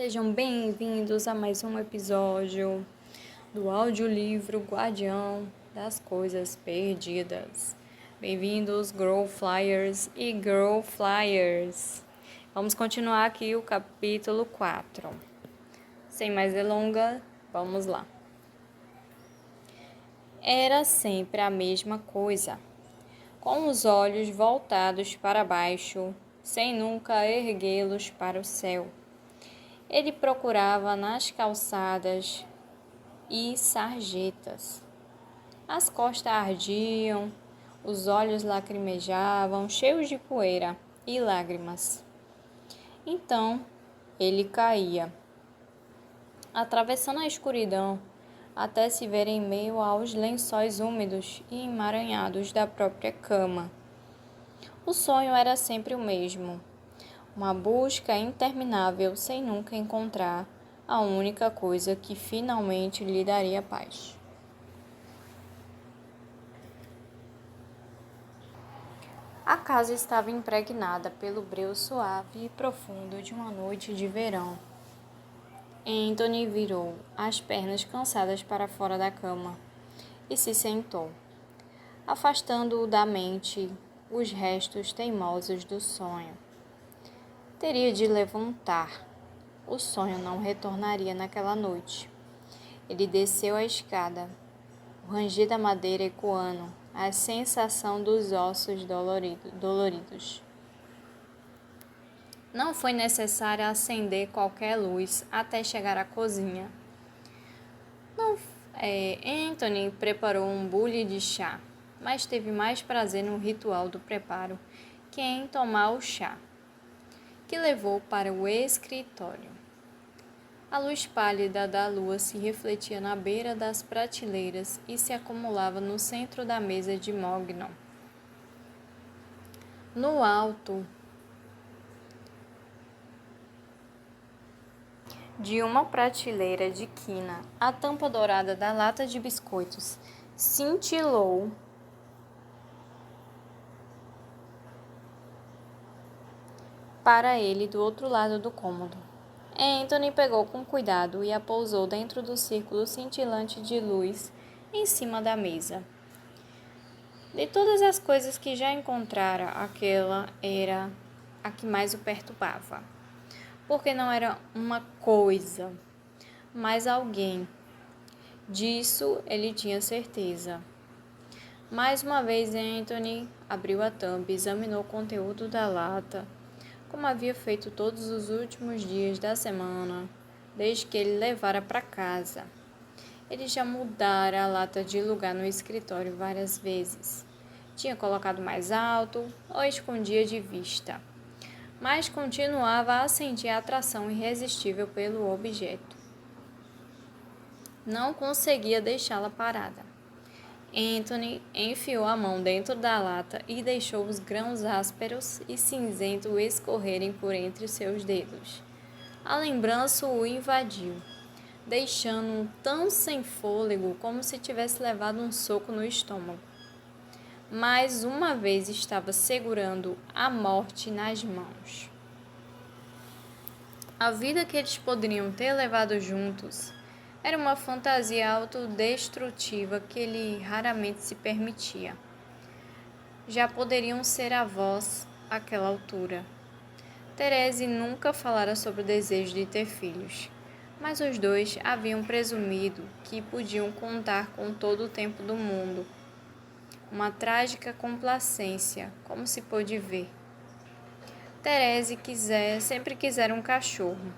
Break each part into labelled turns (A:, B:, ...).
A: Sejam bem-vindos a mais um episódio do audiolivro Guardião das Coisas Perdidas. Bem-vindos, Grow Flyers e Girl Flyers. Vamos continuar aqui o capítulo 4. Sem mais delongas, vamos lá. Era sempre a mesma coisa, com os olhos voltados para baixo, sem nunca erguê-los para o céu. Ele procurava nas calçadas e sarjetas. As costas ardiam, os olhos lacrimejavam, cheios de poeira e lágrimas. Então ele caía, atravessando a escuridão, até se ver em meio aos lençóis úmidos e emaranhados da própria cama. O sonho era sempre o mesmo. Uma busca interminável sem nunca encontrar a única coisa que finalmente lhe daria paz. A casa estava impregnada pelo breu suave e profundo de uma noite de verão. Anthony virou as pernas cansadas para fora da cama e se sentou, afastando da mente os restos teimosos do sonho. Teria de levantar. O sonho não retornaria naquela noite. Ele desceu a escada, o ranger da madeira ecoando, a sensação dos ossos doloridos. Não foi necessário acender qualquer luz até chegar à cozinha. Anthony preparou um bule de chá, mas teve mais prazer no ritual do preparo que em tomar o chá, que levou para o escritório. A luz pálida da lua se refletia na beira das prateleiras e se acumulava no centro da mesa de mognon. No alto de uma prateleira de quina, a tampa dourada da lata de biscoitos cintilou para ele do outro lado do cômodo. Anthony pegou com cuidado e a pousou dentro do círculo cintilante de luz em cima da mesa. De todas as coisas que já encontrara, aquela era a que mais o perturbava. Porque não era uma coisa, mas alguém. Disso ele tinha certeza. Mais uma vez, Anthony abriu a tampa e examinou o conteúdo da lata, como havia feito todos os últimos dias da semana, desde que ele levara para casa. Ele já mudara a lata de lugar no escritório várias vezes. Tinha colocado mais alto ou escondia de vista, mas continuava a sentir a atração irresistível pelo objeto. Não conseguia deixá-la parada. Anthony enfiou a mão dentro da lata e deixou os grãos ásperos e cinzentos escorrerem por entre seus dedos. A lembrança o invadiu, deixando-o tão sem fôlego como se tivesse levado um soco no estômago. Mais uma vez estava segurando a morte nas mãos. A vida que eles poderiam ter levado juntos era uma fantasia autodestrutiva que ele raramente se permitia. Já poderiam ser avós àquela altura. Therese nunca falara sobre o desejo de ter filhos, mas os dois haviam presumido que podiam contar com todo o tempo do mundo. Uma trágica complacência, como se pôde ver. Therese sempre quisera um cachorro.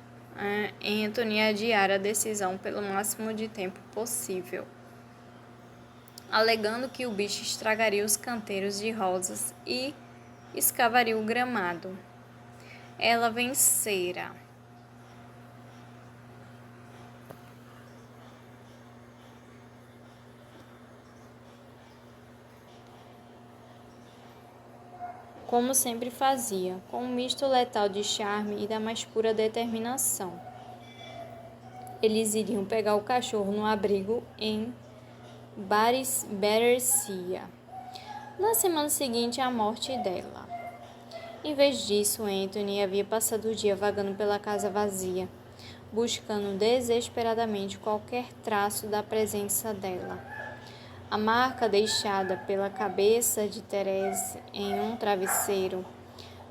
A: Anthony adiara a decisão pelo máximo de tempo possível, alegando que o bicho estragaria os canteiros de rosas e escavaria o gramado. Ela vencera. Como sempre fazia, com um misto letal de charme e da mais pura determinação. Eles iriam pegar o cachorro no abrigo em Battersea, na semana seguinte à morte dela. Em vez disso, Anthony havia passado o dia vagando pela casa vazia, buscando desesperadamente qualquer traço da presença dela. A marca deixada pela cabeça de Thérèse em um travesseiro,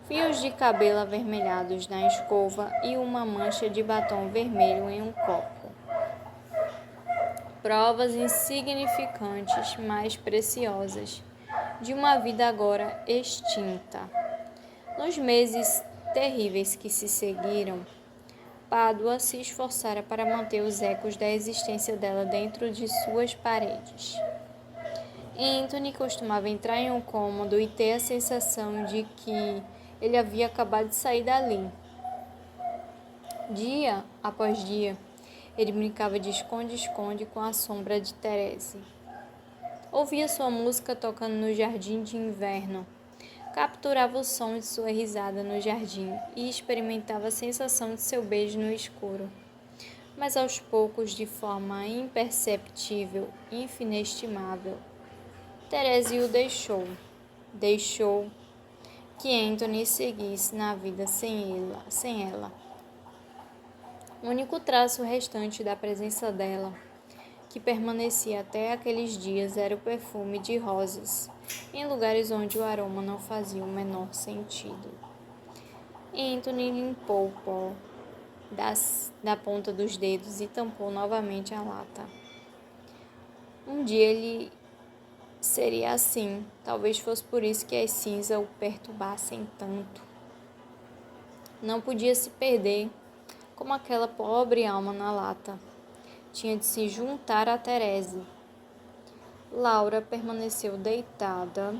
A: fios de cabelo avermelhados na escova e uma mancha de batom vermelho em um copo. Provas insignificantes, mas preciosas, de uma vida agora extinta. Nos meses terríveis que se seguiram, Pádua se esforçara para manter os ecos da existência dela dentro de suas paredes. Anthony costumava entrar em um cômodo e ter a sensação de que ele havia acabado de sair dali. Dia após dia, ele brincava de esconde-esconde com a sombra de Thérèse. Ouvia sua música tocando no jardim de inverno, capturava o som de sua risada no jardim e experimentava a sensação de seu beijo no escuro. Mas aos poucos, de forma imperceptível, inestimável, Thérèse o deixou. Deixou que Anthony seguisse na vida sem ela. O único traço restante da presença dela, que permanecia até aqueles dias, era o perfume de rosas, em lugares onde o aroma não fazia o menor sentido. Anthony limpou o pó da ponta dos dedos e tampou novamente a lata. Um dia ele seria assim, talvez fosse por isso que as cinzas o perturbassem tanto. Não podia se perder como aquela pobre alma na lata. Tinha de se juntar a Thérèse. Laura permaneceu deitada,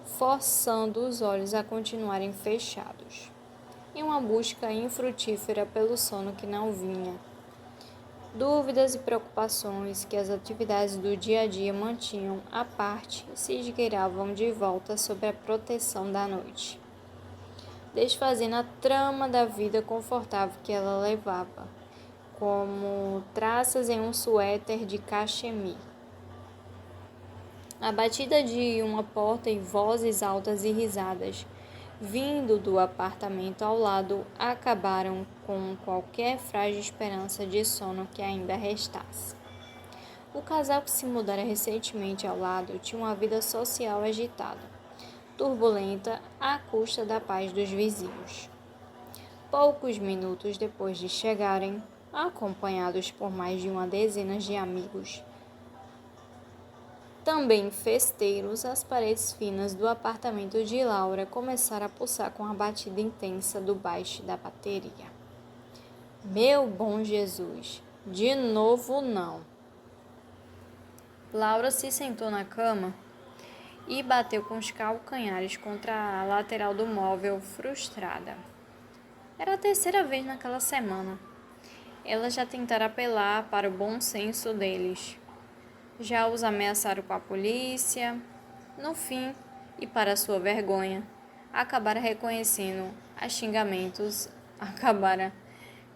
A: forçando os olhos a continuarem fechados, em uma busca infrutífera pelo sono que não vinha. Dúvidas e preocupações que as atividades do dia a dia mantinham à parte se esgueiravam de volta sob a proteção da noite, desfazendo a trama da vida confortável que ela levava, como traças em um suéter de cachemir. A batida de uma porta e vozes altas e risadas vindo do apartamento ao lado acabaram com qualquer frágil esperança de sono que ainda restasse. O casal que se mudara recentemente ao lado tinha uma vida social agitada, turbulenta à custa da paz dos vizinhos. Poucos minutos depois de chegarem, acompanhados por mais de uma dezena de amigos, também festeiros, as paredes finas do apartamento de Laura começaram a pulsar com a batida intensa do baixo da bateria. Meu bom Jesus, de novo não. Laura se sentou na cama e bateu com os calcanhares contra a lateral do móvel, frustrada. Era a terceira vez naquela semana. Ela já tentara apelar para o bom senso deles. Já os ameaçaram com a polícia. No fim, e para sua vergonha, acabaram reconhecendo a xingamentos.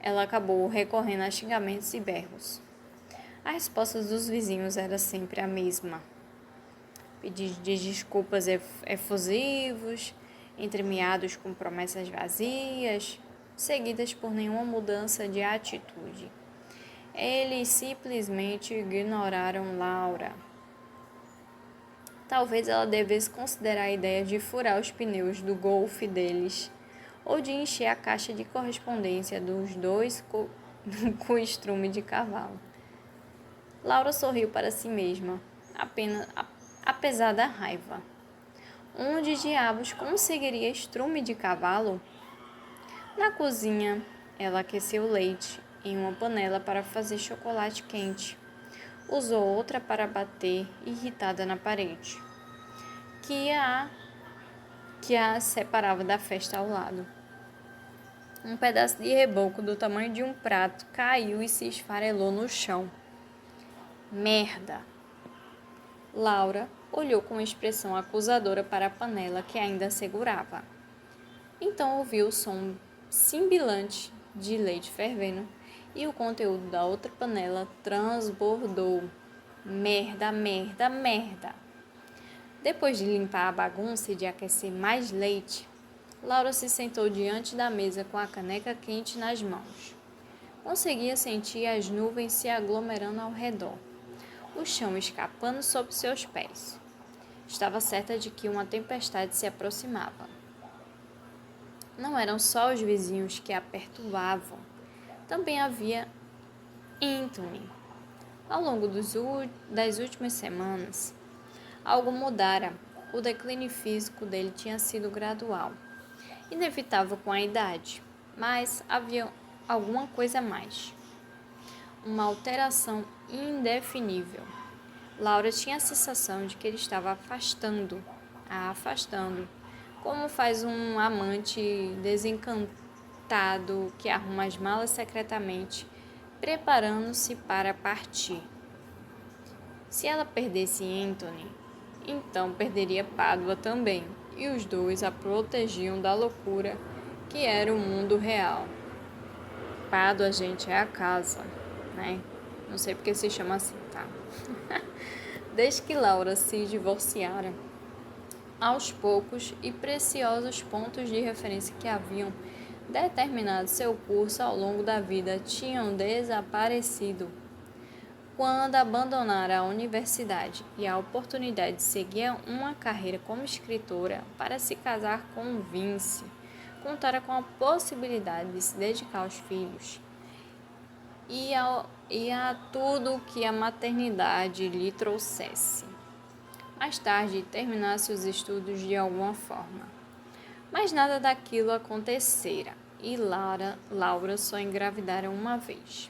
A: Ela acabou recorrendo a xingamentos e berros. A resposta dos vizinhos era sempre a mesma. Pedidos de desculpas efusivos, entremeados com promessas vazias, seguidas por nenhuma mudança de atitude. Eles simplesmente ignoraram Laura. Talvez ela devesse considerar a ideia de furar os pneus do Golf deles, ou de encher a caixa de correspondência dos dois com estrume de cavalo. Laura sorriu para si mesma, apesar da raiva. Onde diabos conseguiria estrume de cavalo? Na cozinha, ela aqueceu o leite em uma panela para fazer chocolate quente. Usou outra para bater, irritada, na parede, que a separava da festa ao lado. Um pedaço de reboco do tamanho de um prato caiu e se esfarelou no chão. Merda! Laura olhou com expressão acusadora para a panela que ainda segurava. Então ouviu o som sibilante de leite fervendo e o conteúdo da outra panela transbordou. Merda, merda, merda! Depois de limpar a bagunça e de aquecer mais leite, Laura se sentou diante da mesa com a caneca quente nas mãos. Conseguia sentir as nuvens se aglomerando ao redor, o chão escapando sob seus pés. Estava certa de que uma tempestade se aproximava. Não eram só os vizinhos que a perturbavam, também havia Anthony. Ao longo das últimas semanas, algo mudara. O declínio físico dele tinha sido gradual, inevitável com a idade, mas havia alguma coisa a mais. Uma alteração indefinível. Laura tinha a sensação de que ele estava a afastando, como faz um amante desencantado que arruma as malas secretamente, preparando-se para partir. Se ela perdesse Anthony, então perderia Pádua também, e os dois a protegiam da loucura que era o mundo real. Pádua, gente, é a casa, né? Não sei porque se chama assim, tá? Desde que Laura se divorciara, aos poucos e preciosos pontos de referência que haviam determinado seu curso ao longo da vida tinham desaparecido. Quando abandonara a universidade e a oportunidade de seguir uma carreira como escritora para se casar com Vince, contara com a possibilidade de se dedicar aos filhos e a tudo que a maternidade lhe trouxesse. Mais tarde, terminasse os estudos de alguma forma. Mas nada daquilo acontecera e Laura só engravidara uma vez.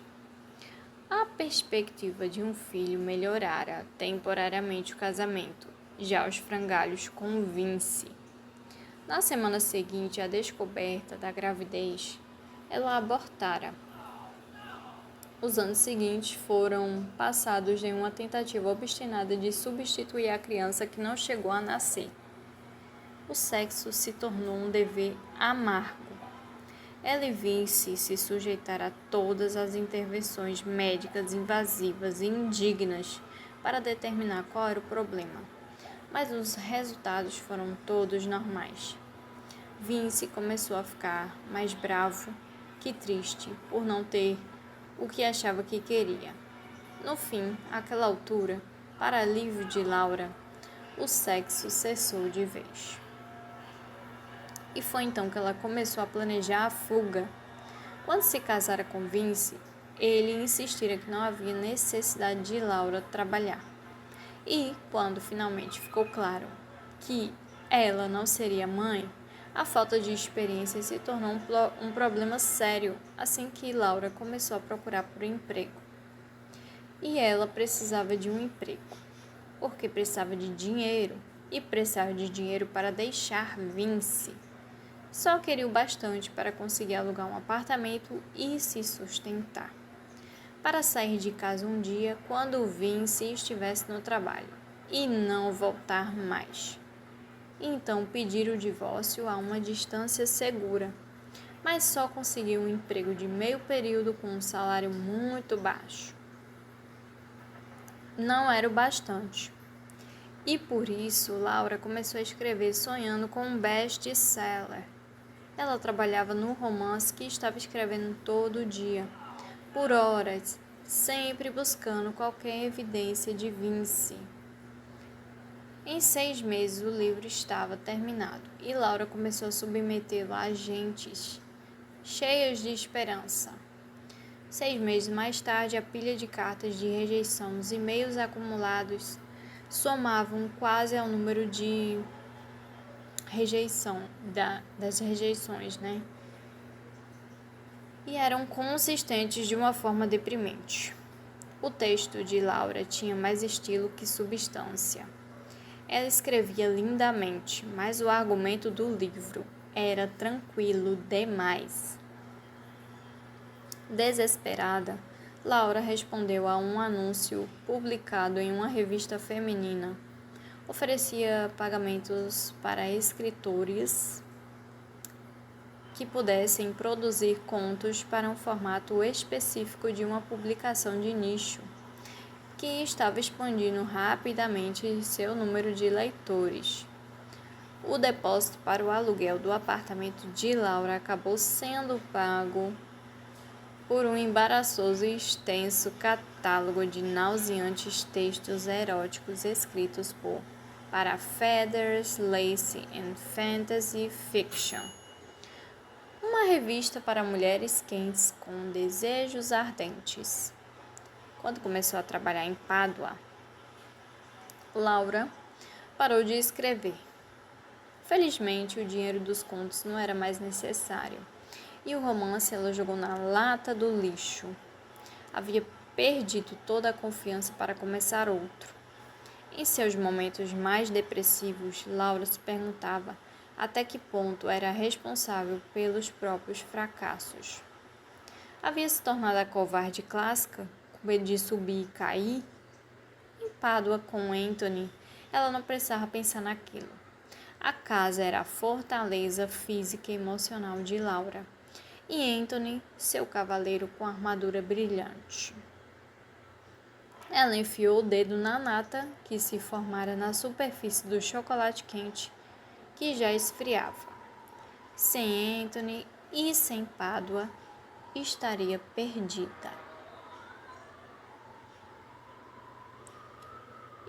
A: A perspectiva de um filho melhorara temporariamente o casamento, já os frangalhos com Vince. Na semana seguinte à descoberta da gravidez, ela abortara. Os anos seguintes foram passados em uma tentativa obstinada de substituir a criança que não chegou a nascer. O sexo se tornou um dever amargo. Ela e Vince se sujeitaram a todas as intervenções médicas invasivas e indignas para determinar qual era o problema, mas os resultados foram todos normais. Vince começou a ficar mais bravo que triste por não ter o que achava que queria. No fim, àquela altura, para alívio de Laura, o sexo cessou de vez. E foi então que ela começou a planejar a fuga. Quando se casara com Vince, ele insistira que não havia necessidade de Laura trabalhar. E, quando finalmente ficou claro que ela não seria mãe, a falta de experiência se tornou um problema sério assim que Laura começou a procurar por emprego. E ela precisava de um emprego, porque precisava de dinheiro e precisava de dinheiro para deixar Vince. Só queria o bastante para conseguir alugar um apartamento e se sustentar. Para sair de casa um dia quando Vince estivesse no trabalho e não voltar mais. Então pedir o divórcio a uma distância segura, mas só conseguiu um emprego de meio período com um salário muito baixo. Não era o bastante. E por isso Laura começou a escrever sonhando com um best-seller. Ela trabalhava no romance que estava escrevendo todo dia, por horas, sempre buscando qualquer evidência de Vince. Em 6 meses o livro estava terminado e Laura começou a submetê-lo a agentes cheios de esperança. 6 meses mais tarde, a pilha de cartas de rejeição nos e-mails acumulados somavam quase ao número de das rejeições, né? E eram consistentes de uma forma deprimente. O texto de Laura tinha mais estilo que substância. Ela escrevia lindamente, mas o argumento do livro era tranquilo demais. Desesperada, Laura respondeu a um anúncio publicado em uma revista feminina. Oferecia pagamentos para escritores que pudessem produzir contos para um formato específico de uma publicação de nicho, que estava expandindo rapidamente seu número de leitores. O depósito para o aluguel do apartamento de Laura acabou sendo pago por um embaraçoso e extenso catálogo de nauseantes textos eróticos escritos para Feathers, Lace and Fantasy Fiction, uma revista para mulheres quentes com desejos ardentes. Quando começou a trabalhar em Pádua, Laura parou de escrever. Felizmente, o dinheiro dos contos não era mais necessário, e o romance ela jogou na lata do lixo. Havia perdido toda a confiança para começar outro. Em seus momentos mais depressivos, Laura se perguntava até que ponto era responsável pelos próprios fracassos. Havia se tornado a covarde clássica, com medo de subir e cair? Em Pádua com Anthony, ela não precisava pensar naquilo. A casa era a fortaleza física e emocional de Laura, e Anthony, seu cavaleiro com armadura brilhante. Ela enfiou o dedo na nata que se formara na superfície do chocolate quente, que já esfriava. Sem Anthony e sem Pádua, estaria perdida.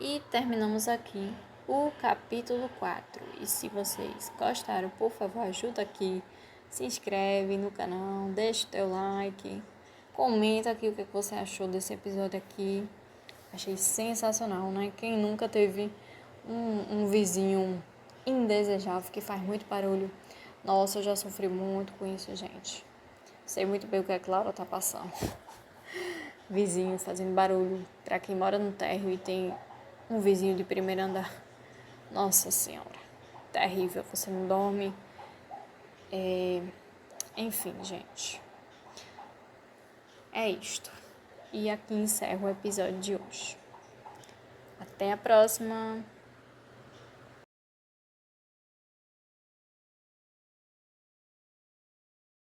A: E terminamos aqui o capítulo 4. E se vocês gostaram, por favor, ajuda aqui. Se inscreve no canal, deixa o teu like, comenta aqui o que você achou desse episódio aqui. Achei sensacional, né? Quem nunca teve um vizinho indesejável que faz muito barulho? Nossa, eu já sofri muito com isso, gente. Sei muito bem o que a Clara tá passando. Vizinho fazendo barulho. Pra quem mora no térreo e tem um vizinho de primeiro andar. Nossa Senhora. Terrível. Você não dorme. Enfim, gente. É isto. E aqui encerro o episódio de hoje. Até a próxima!